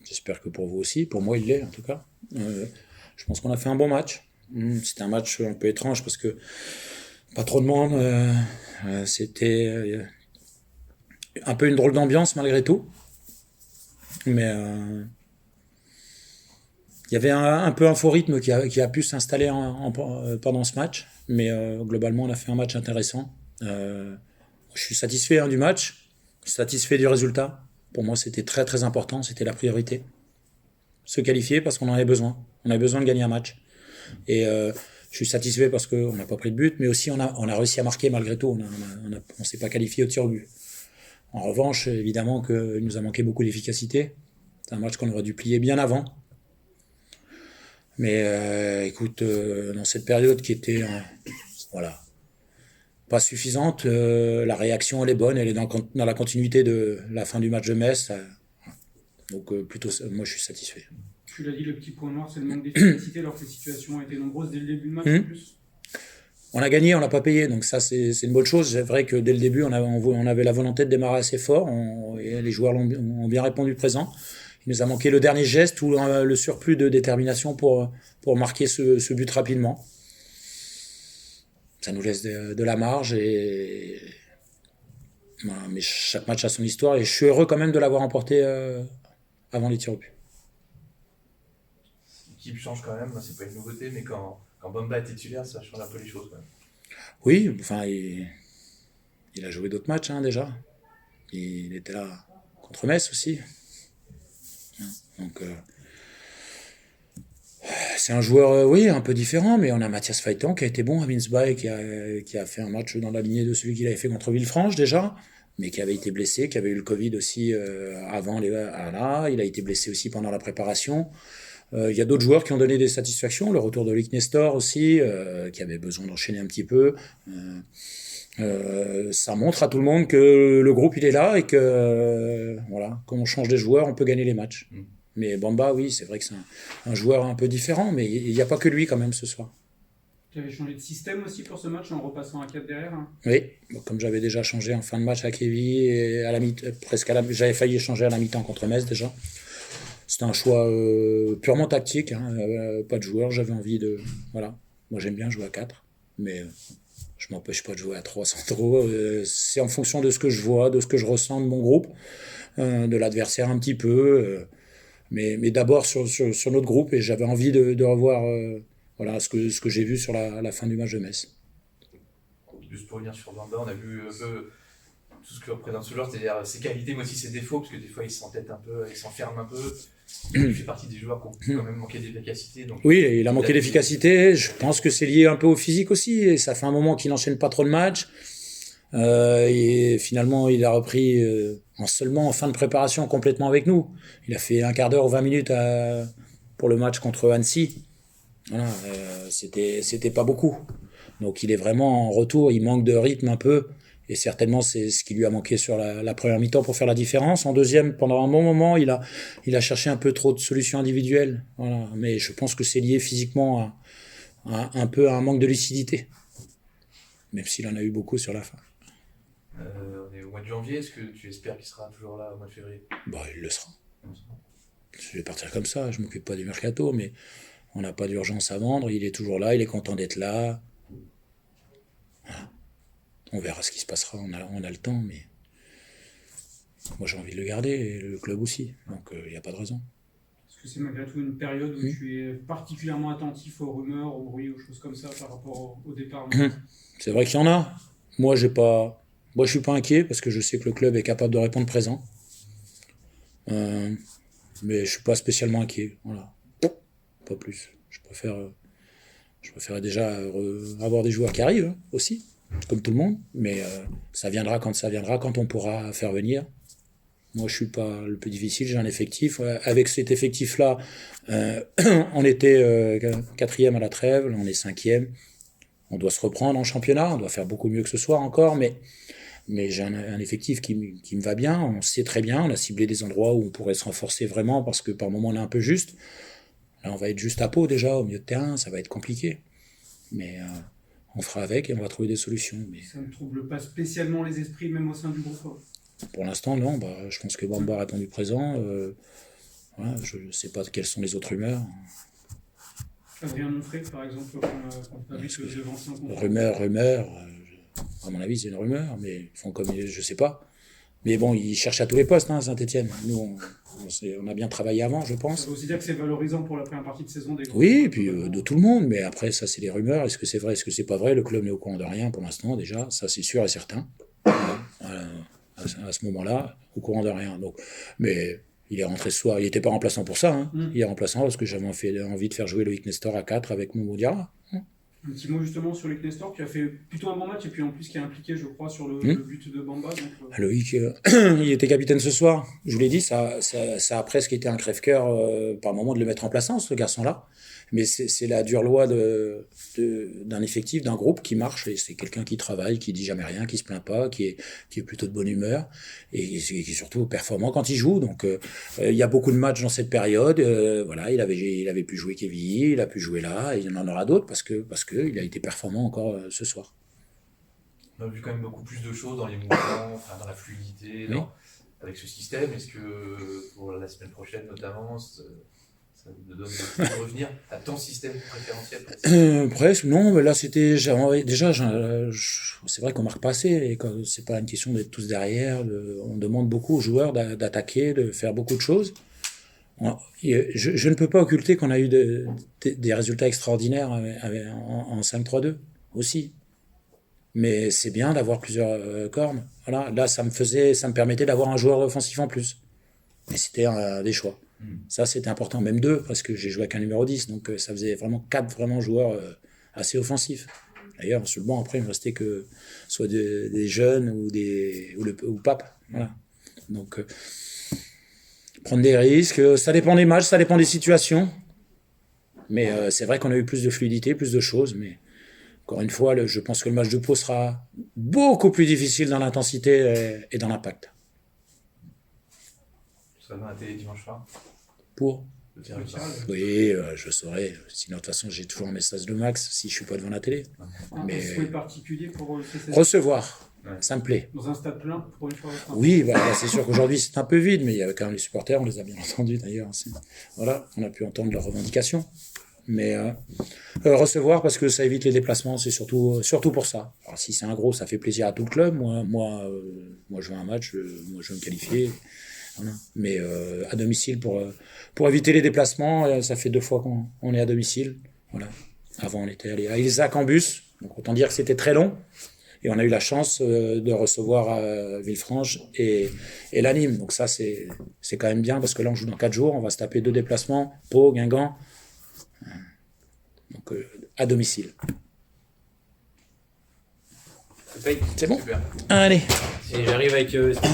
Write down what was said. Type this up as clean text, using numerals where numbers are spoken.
J'espère que pour vous aussi. Pour moi, il l'est en tout cas. Je pense qu'on a fait un bon match. C'était un match un peu étrange parce que pas trop de monde. C'était un peu une drôle d'ambiance malgré tout. Mais il y avait un peu un faux rythme qui a pu s'installer pendant ce match. Mais globalement, on a fait un match intéressant. Je suis satisfait du match, satisfait du résultat. Pour moi, c'était très très important, c'était la priorité. Se qualifier parce qu'on en avait besoin. On avait besoin de gagner un match. Et je suis satisfait parce qu'on n'a pas pris de but, mais aussi on a réussi à marquer malgré tout. On s'est pas qualifié au tir au but. En revanche, évidemment qu'il nous a manqué beaucoup d'efficacité. C'est un match qu'on aurait dû plier bien avant. Mais écoute, dans cette période qui était voilà, pas suffisante, la réaction elle est bonne, elle est dans la continuité de la fin du match de Metz. Donc plutôt, moi je suis satisfait. Tu l'as dit, le petit point noir, c'est le manque d'efficacité alors que les situations ont été nombreuses dès le début de match en plus. On a gagné, on l'a pas payé, donc ça c'est une bonne chose. C'est vrai que dès le début, on avait la volonté de démarrer assez fort, et les joueurs ont bien répondu présent. Il nous a manqué le dernier geste ou le surplus de détermination pour marquer ce but rapidement. Ça nous laisse de la marge voilà, mais chaque match a son histoire et je suis heureux quand même de l'avoir emporté avant les tirs au but. L'équipe change quand même, c'est pas une nouveauté, mais quand Bamba est titulaire, ça change un peu les choses quand même. Oui, enfin, il a joué d'autres matchs déjà. Il était là contre Metz aussi. Donc, c'est un joueur, oui, un peu différent, mais on a Mathias Faitan qui a été bon à Minsby, qui a fait un match dans la lignée de celui qu'il avait fait contre Villefranche déjà, mais qui avait été blessé, qui avait eu le Covid aussi avant là. Il a été blessé aussi pendant la préparation. Il y a d'autres joueurs qui ont donné des satisfactions. Le retour de Luc Nestor aussi, qui avait besoin d'enchaîner un petit peu. Ça montre à tout le monde que le groupe il est là et que voilà, quand on change des joueurs, on peut gagner les matchs. Mais Bamba, oui, c'est vrai que c'est un joueur un peu différent, mais il n'y a pas que lui quand même ce soir. Tu avais changé de système aussi pour ce match en repassant à 4 derrière. Oui, comme j'avais déjà changé en fin de match à Kévy et j'avais failli changer à la mi-temps contre Metz déjà. C'était un choix purement tactique, pas de joueur. J'avais envie de voilà. Moi j'aime bien jouer à 4, mais je m'empêche pas de jouer à 3 centraux. C'est en fonction de ce que je vois, de ce que je ressens de mon groupe, de l'adversaire un petit peu. Mais d'abord sur notre groupe, et j'avais envie de revoir voilà, ce que j'ai vu sur la fin du match de Metz. Juste pour revenir sur Bamba, on a vu un peu tout ce que représente ce joueur, c'est-à-dire ses qualités, mais aussi ses défauts, parce que des fois il s'entête un peu, il s'enferme un peu. Il fait partie des joueurs qui ont quand même manqué d'efficacité. Donc oui, il a manqué d'efficacité. Je pense que c'est lié un peu au physique aussi. Et ça fait un moment qu'il n'enchaîne pas trop de matchs. Et finalement, il a repris seulement en fin de préparation complètement avec nous. Il a fait un quart d'heure ou 20 minutes pour le match contre Annecy. Voilà, c'était pas beaucoup. Donc il est vraiment en retour. Il manque de rythme un peu. Et certainement, c'est ce qui lui a manqué sur la première mi-temps pour faire la différence. En deuxième, pendant un bon moment, il a cherché un peu trop de solutions individuelles. Voilà. Mais je pense que c'est lié physiquement un peu à un manque de lucidité. Même s'il en a eu beaucoup sur la fin. On est au mois de janvier, est-ce que tu espères qu'il sera toujours là au mois de février ? Il le sera. Je vais partir comme ça, je m'occupe pas du mercato, mais on n'a pas d'urgence à vendre. Il est toujours là, il est content d'être là. Voilà. On verra ce qui se passera, on a le temps, mais moi j'ai envie de le garder, et le club aussi, donc il n'y a pas de raison. Est-ce que c'est malgré tout une période où tu es particulièrement attentif aux rumeurs, aux bruits, aux choses comme ça par rapport au départ C'est vrai qu'il y en a. Moi je suis pas inquiet parce que je sais que le club est capable de répondre présent. Mais je suis pas spécialement inquiet, voilà. Pas plus. Je préfère déjà avoir des joueurs qui arrivent aussi, comme tout le monde, mais ça viendra quand on pourra faire venir. Moi, je suis pas le plus difficile, j'ai un effectif. Avec cet effectif-là, on était 4e à la trêve, là on est 5e. On doit se reprendre en championnat, on doit faire beaucoup mieux que ce soir encore, mais j'ai un effectif qui me va bien, on sait très bien, on a ciblé des endroits où on pourrait se renforcer vraiment, parce que par moment on est un peu juste. Là, on va être juste à Pau déjà, au milieu de terrain, ça va être compliqué. Mais on fera avec et on va trouver des solutions. Mais ça ne trouble pas spécialement les esprits, même au sein du groupe. Pour l'instant, non. Je pense que Bamba a répondu présent. Voilà, je ne sais pas quelles sont les autres rumeurs. Adrien Monfray, par exemple, qu'on a vu se devancer en contre. Rumeur. À mon avis, c'est une rumeur, mais ils font comme je sais pas. Mais bon, ils cherchent à tous les postes, hein, Saint-Etienne. Nous, on a bien travaillé avant, je pense. Ça veut aussi dire que c'est valorisant pour la première partie de saison des groupes. Oui, et puis de tout le monde. Mais après, ça, c'est des rumeurs. Est-ce que c'est vrai, est-ce que c'est pas vrai? Le club n'est au courant de rien pour l'instant, déjà. Ça, c'est sûr et certain. À ce moment-là, au courant de rien. Donc, mais il est rentré ce soir. Il n'était pas remplaçant pour ça. Hein. Il est remplaçant parce que j'avais envie de faire jouer Loïc Nestor à 4 avec Momo Diarra. Un petit mot justement sur Loïc Nestor qui a fait plutôt un bon match et puis en plus qui est impliqué, je crois, sur le but de Bamba. Donc, Loïc, il était capitaine ce soir. Je vous l'ai dit, ça a presque été un crève-cœur par moment de le mettre en place, ce garçon-là. Mais c'est la dure loi d'un effectif, d'un groupe qui marche. Et c'est quelqu'un qui travaille, qui dit jamais rien, qui se plaint pas, qui est plutôt de bonne humeur et qui est surtout performant quand il joue. Donc il y a beaucoup de matchs dans cette période. Voilà, il avait pu jouer Quevilly, il a pu jouer là, et il y en aura d'autres parce que il a été performant encore ce soir. On a vu quand même beaucoup plus de choses dans les mouvements, enfin, dans la fluidité, avec ce système. Est-ce que pour la semaine prochaine notamment, ça nous donne de revenir à ton système préférentiel? Presque, non, mais là c'était déjà c'est vrai qu'on marque pas assez et c'est pas une question d'être tous derrière, on demande beaucoup aux joueurs d'attaquer, de faire beaucoup de choses. Je ne peux pas occulter qu'on a eu des résultats extraordinaires en 5-3-2 aussi. Mais c'est bien d'avoir plusieurs cornes. Voilà, là ça me permettait d'avoir un joueur offensif en plus. Mais c'était des choix. Ça, c'était important, même 2, parce que j'ai joué avec un numéro 10, donc ça faisait vraiment 4 joueurs assez offensifs. D'ailleurs, sur le banc, après, il ne me restait que soit des jeunes ou Pape. Voilà. Donc, prendre des risques, ça dépend des matchs, ça dépend des situations. Mais c'est vrai qu'on a eu plus de fluidité, plus de choses, mais encore une fois, je pense que le match de Pau sera beaucoup plus difficile dans l'intensité et dans l'impact. Ça va à la télé dimanche soir. Pour le tirage au sort. Oui, je saurais. Sinon, de toute façon, j'ai toujours un message de max si je ne suis pas devant la télé. Un souhait particulier pour le CCC? Recevoir, ça me plaît. Dans un stade plein, pour une fois. Oui, bah, c'est sûr qu'aujourd'hui, c'est un peu vide, mais il y avait quand même les supporters, on les a bien entendus d'ailleurs. Voilà, on a pu entendre leurs revendications. Mais recevoir, parce que ça évite les déplacements, c'est surtout pour ça. Alors, si c'est un gros, ça fait plaisir à tout le club. Moi je veux un match, moi je veux me qualifier. Voilà. Mais à domicile, pour éviter les déplacements, ça fait 2 fois qu'on est à domicile. Voilà. Avant, on était allé à Ilzac en bus, donc autant dire que c'était très long. Et on a eu la chance de recevoir Villefranche et la Nîmes. Donc ça, c'est quand même bien, parce que là, on joue dans 4 jours, on va se taper 2 déplacements, Pau, Guingamp. Donc à domicile. C'est bon? Allez. Si j'arrive avec